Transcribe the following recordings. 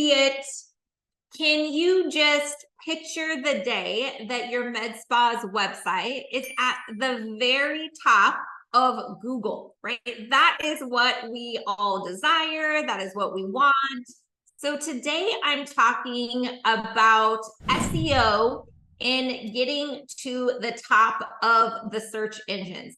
see it. Can you just picture the day that your med spa's website is at the very top of Google, right? That is what we all desire. That is what we want. So today I'm talking about SEO and getting to the top of the search engines.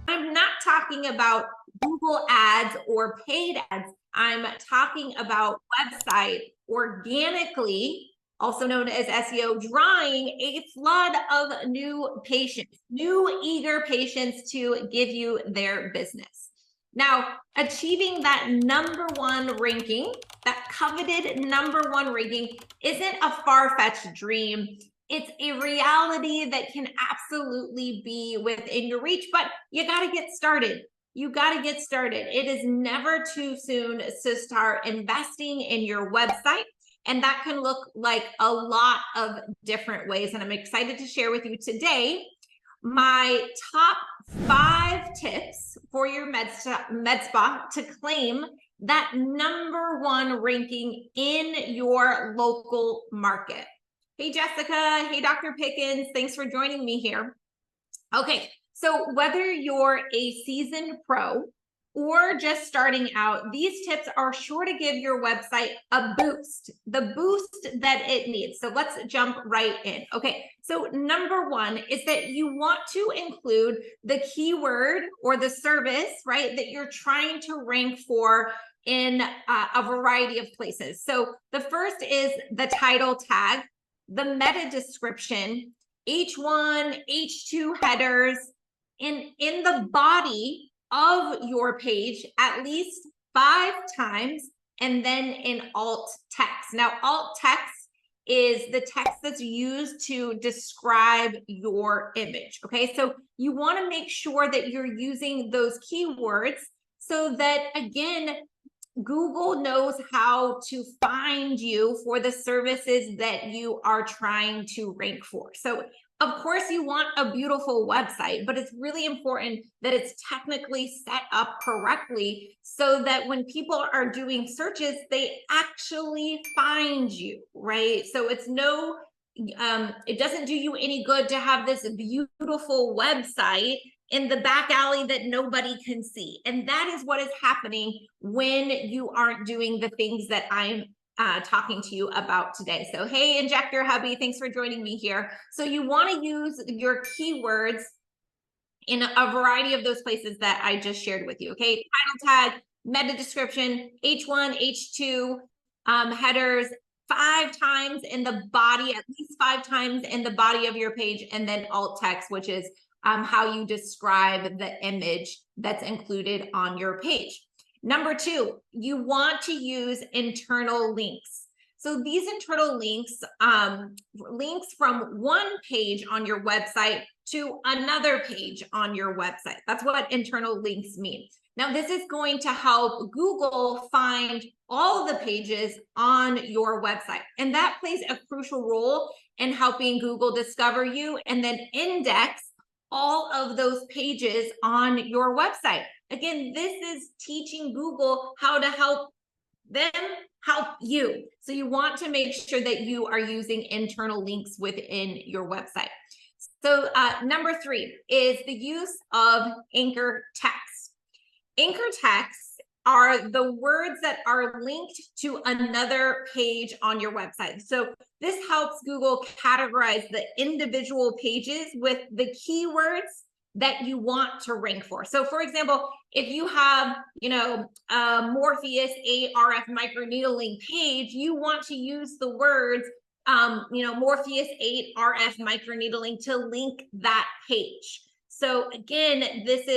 I'm not talking about Google ads or paid ads. I'm talking about website organically, also known as SEO, drawing a flood of new patients, new eager patients to give you their business. Now, achieving that #1 ranking, that coveted #1 ranking, isn't a far-fetched dream. It's a reality that can absolutely be within your reach, but you got to get started. You got to get started. It is never too soon to start investing in your website. And that can look like a lot of different ways. And I'm excited to share with you today my top 5 tips for your med spa to claim that #1 ranking in your local market. Hey, Jessica. Hey, Dr. Pickens. Thanks for joining me here. Okay, so whether you're a seasoned pro or just starting out, these tips are sure to give your website a boost, the boost that it needs. So let's jump right in. Okay, so #1 is that you want to include the keyword or the service, right, that you're trying to rank for in a variety of places. So the first is the title tag, the meta description, H1, H2 headers, and in the body of your page at least 5 times, and then in alt text. Now, alt text is the text that's used to describe your image, okay? So you want to make sure that you're using those keywords so that, again, Google knows how to find you for the services that you are trying to rank for. So, of course, you want a beautiful website, but it's really important that it's technically set up correctly so that when people are doing searches, they actually find you, right? So it's it doesn't do you any good to have this beautiful website in the back alley that nobody can see. And that is what is happening when you aren't doing the things that I'm talking to you about today. So, hey, Injector Hubby, thanks for joining me here. So you want to use your keywords in a variety of those places that I just shared with you, okay? Title tag, meta description, H1, H2, headers, 5 times in the body, at least 5 times in the body of your page, and then alt text, which is how you describe the image that's included on your page. #2, you want to use internal links. So these internal links, links from one page on your website to another page on your website. That's what internal links mean. Now, this is going to help Google find all the pages on your website. And that plays a crucial role in helping Google discover you and then index all of those pages on your website. Again, this is teaching Google how to help them help you. So you want to make sure that you are using internal links within your website. So #3 is the use of anchor text. Anchor texts are the words that are linked to another page on your website. So this helps Google categorize the individual pages with the keywords that you want to rank for. So for example, if you have, a Morpheus 8 RF microneedling page, you want to use the words, Morpheus 8 RF microneedling to link that page. So again, this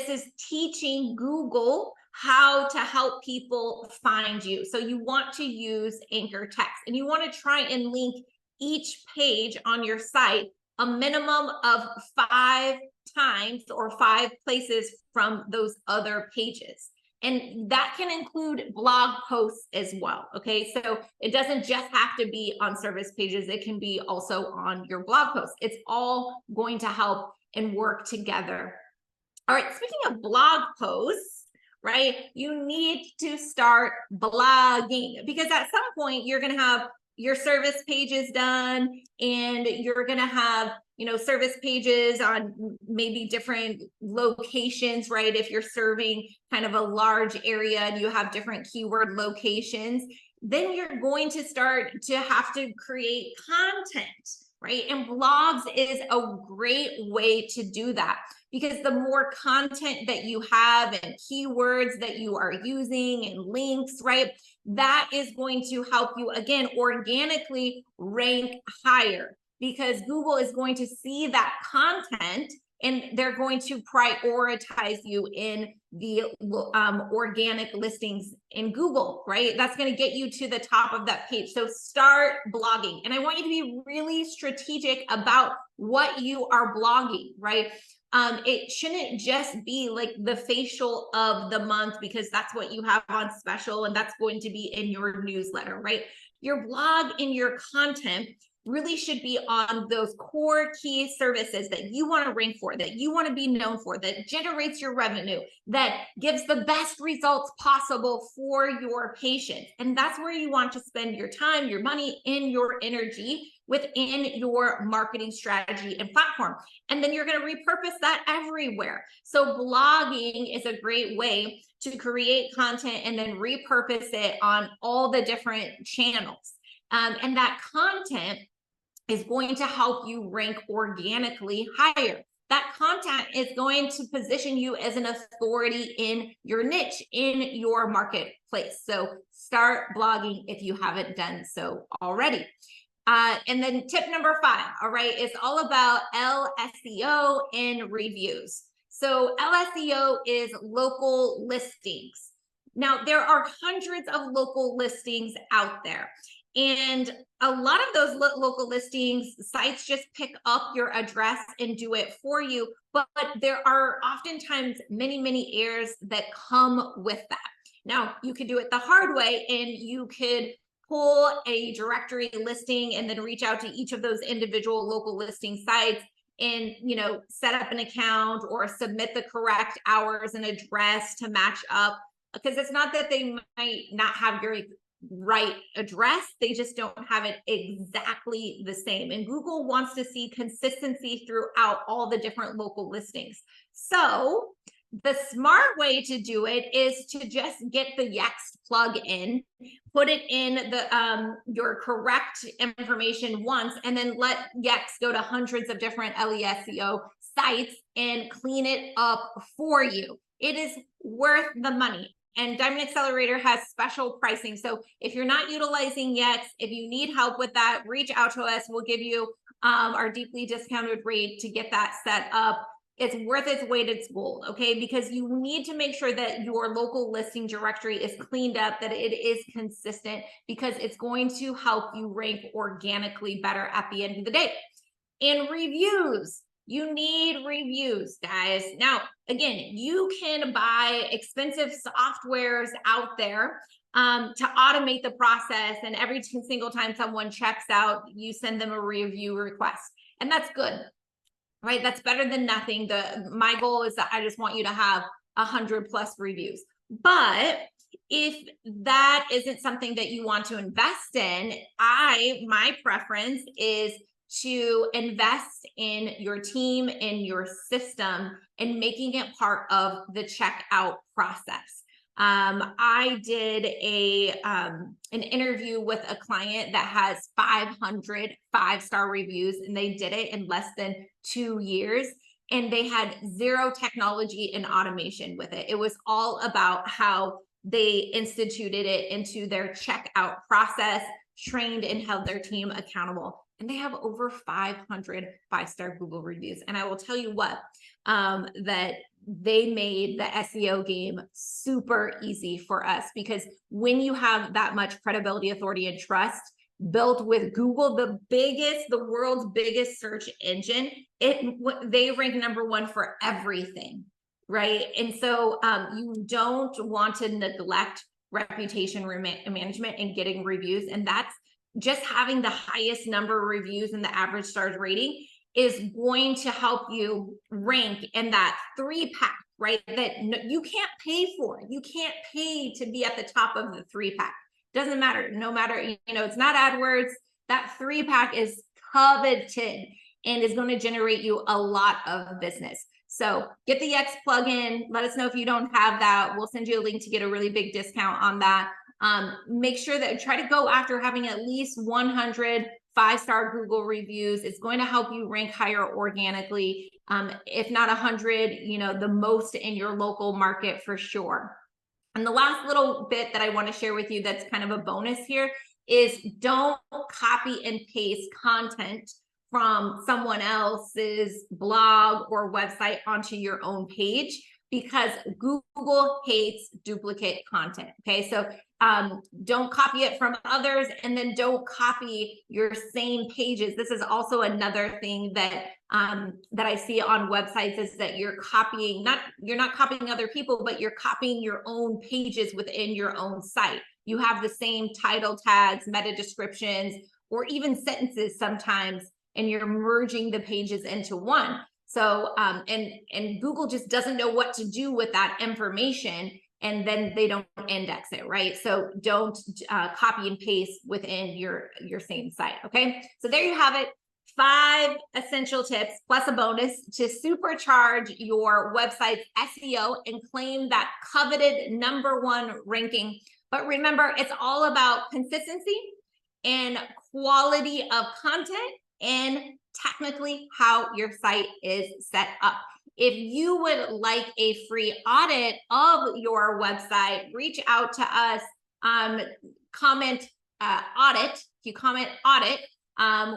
is teaching Google how to help people find you. So you want to use anchor text, and you want to try and link each page on your site a minimum of 5 times or 5 places from those other pages. And that can include blog posts as well. Okay, so it doesn't just have to be on service pages, it can be also on your blog posts. It's all going to help and work together. All right, speaking of blog posts, right, you need to start blogging, because at some point you're going to have your service pages done, and you're going to have, service pages on maybe different locations, right? If you're serving kind of a large area and you have different keyword locations, then you're going to start to have to create content, right? And blogs is a great way to do that, because the more content that you have and keywords that you are using and links, right, that is going to help you, again, organically rank higher, because Google is going to see that content and they're going to prioritize you in the organic listings in Google, right? That's going to get you to the top of that page. So start blogging. And I want you to be really strategic about what you are blogging, right? It shouldn't just be like the facial of the month, because that's what you have on special and that's going to be in your newsletter, right? Your blog and your content really should be on those core key services that you want to rank for, that you want to be known for, that generates your revenue, that gives the best results possible for your patients. And that's where you want to spend your time, your money, and your energy within your marketing strategy and platform. And then you're going to repurpose that everywhere. So blogging is a great way to create content and then repurpose it on all the different channels. And that content is going to help you rank organically higher. That content is going to position you as an authority in your niche, in your marketplace. So start blogging if you haven't done so already. And then tip number 5, all right, is all about LSEO and reviews. So LSEO is local listings. Now, there are hundreds of local listings out there. And a lot of those local listings, sites just pick up your address and do it for you. But there are oftentimes many, many errors that come with that. Now, you could do it the hard way, and you could pull a directory listing and then reach out to each of those individual local listing sites and, set up an account or submit the correct hours and address to match up. Because it's not that they might not have your right address, they just don't have it exactly the same. And Google wants to see consistency throughout all the different local listings. So the smart way to do it is to just get the Yext plug-in, put it in the your correct information once, and then let Yext go to hundreds of different LESEO sites and clean it up for you. It is worth the money. And Diamond Accelerator has special pricing. So if you're not utilizing Yext, if you need help with that, reach out to us. We'll give you our deeply discounted rate to get that set up. It's worth its weight in gold, okay? Because you need to make sure that your local listing directory is cleaned up, that it is consistent, because it's going to help you rank organically better at the end of the day. And reviews. You need reviews, guys. Now, again, you can buy expensive softwares out there to automate the process. And every single time someone checks out, you send them a review request. And that's good, right? That's better than nothing. My goal is that I just want you to have 100+ reviews. But if that isn't something that you want to invest in, my preference is to invest in your team, in your system, and making it part of the checkout process. I did an interview with a client that has 500 5-star reviews, and they did it in less than 2 years. And they had zero technology and automation with it. It was all about how they instituted it into their checkout process, trained and held their team accountable. And they have over 500 5-star Google reviews. And I will tell you what, that they made the SEO game super easy for us, because when you have that much credibility, authority, and trust, built with Google, the world's biggest search engine. They rank #1 for everything, right? And so you don't want to neglect reputation management and getting reviews. And that's just having the highest number of reviews and the average stars rating is going to help you rank in that 3-pack, right? That you can't pay for. You can't pay to be at the top of the 3-pack. Doesn't matter. No matter, it's not AdWords. That 3-pack is coveted and is going to generate you a lot of business. So get the X plugin. Let us know if you don't have that. We'll send you a link to get a really big discount on that. Make sure that try to go after having at least 100 5-star Google reviews. It's going to help you rank higher organically. If not 100, the most in your local market for sure. And the last little bit that I want to share with you that's kind of a bonus here is don't copy and paste content from someone else's blog or website onto your own page, because Google hates duplicate content. Okay, so don't copy it from others, and then don't copy your same pages. This is also another thing that that I see on websites, is that you're not copying other people, but you're copying your own pages within your own site. You have the same title tags, meta descriptions, or even sentences sometimes, and you're merging the pages into one. So, and Google just doesn't know what to do with that information, and then they don't index it, right? So don't copy and paste within your same site, okay? So there you have it, 5 essential tips plus a bonus to supercharge your website's SEO and claim that coveted #1 ranking. But remember, it's all about consistency and quality of content and technically how your site is set up. If you would like a free audit of your website, reach out to us. Comment audit. If you comment audit,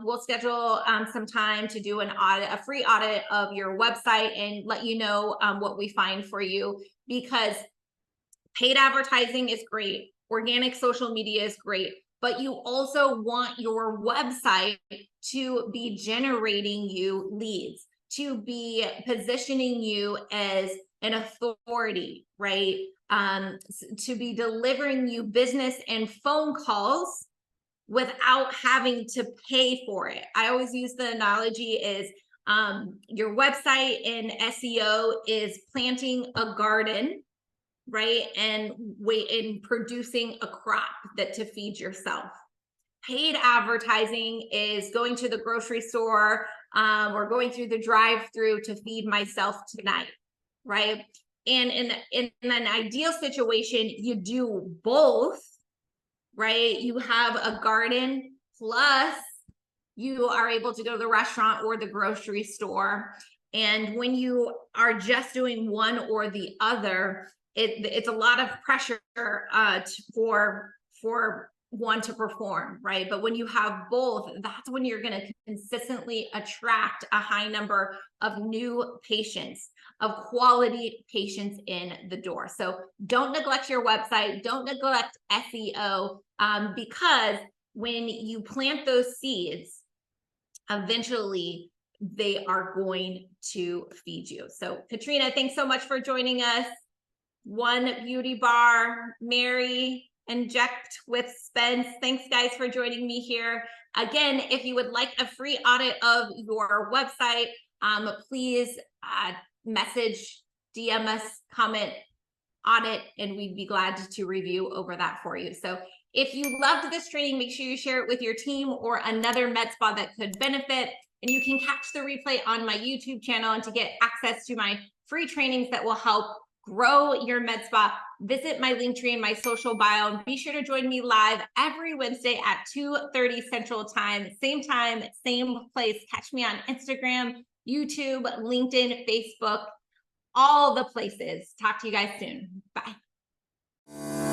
we'll schedule some time to do a free audit of your website and let you know what we find for you, because paid advertising is great. Organic social media is great, but you also want your website to be generating you leads, to be positioning you as an authority, right? To be delivering you business and phone calls without having to pay for it. I always use the analogy is your website in SEO is planting a garden, right? And producing a crop to feed yourself. Paid advertising is going to the grocery store or going through the drive-through to feed myself tonight, right? And in an ideal situation, you do both, right? You have a garden plus you are able to go to the restaurant or the grocery store. And when you are just doing one or the other, it's a lot of pressure for one to perform, right? But when you have both, that's when you're going to consistently attract a high number of new patients, of quality patients in the door. So don't neglect your website, don't neglect SEO, because when you plant those seeds, eventually they are going to feed you. So Katrina, thanks so much for joining us. One Beauty Bar, Mary, Inject with Spence. Thanks guys for joining me here. Again, if you would like a free audit of your website, please message, DM us, comment, audit, and we'd be glad to review over that for you. So if you loved this training, make sure you share it with your team or another med spa that could benefit. And you can catch the replay on my YouTube channel, and to get access to my free trainings that will help grow your med spa, visit my link tree in my social bio, and be sure to join me live every Wednesday at 2:30 Central Time, same place. Catch me on Instagram, YouTube, LinkedIn, Facebook, all the places. Talk to you guys soon. Bye.